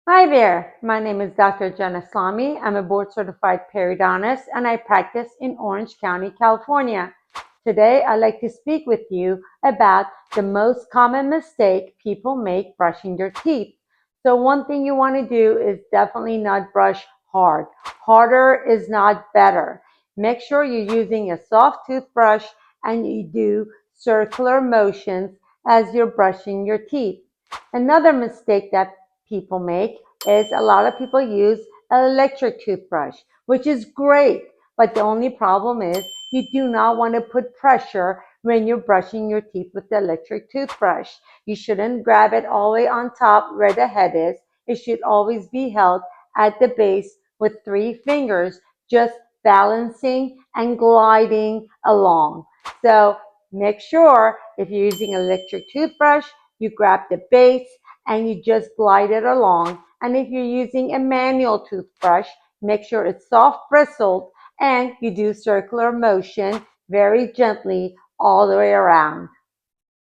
Hi there, my name is Dr. Jin Eslami. I'm a board certified periodontist and I practice in Orange County, California. Today, I'd like to speak with you about the most common mistake people make brushing their teeth. So, one thing you want to do is definitely not brush hard. Harder is not better. Make sure you're using a soft toothbrush and you do circular motions as you're brushing your teeth. Another mistake that people make is a lot of people use an electric toothbrush, which is great. But the only problem is you do not want to put pressure when you're brushing your teeth with the electric toothbrush. You shouldn't grab it all the way on top where the head is. It should always be held at the base with three fingers, just balancing and gliding along. So make sure if you're using an electric toothbrush, you grab the base and you just glide it along. And if you're using a manual toothbrush, make sure it's soft bristled and you do circular motion very gently all the way around.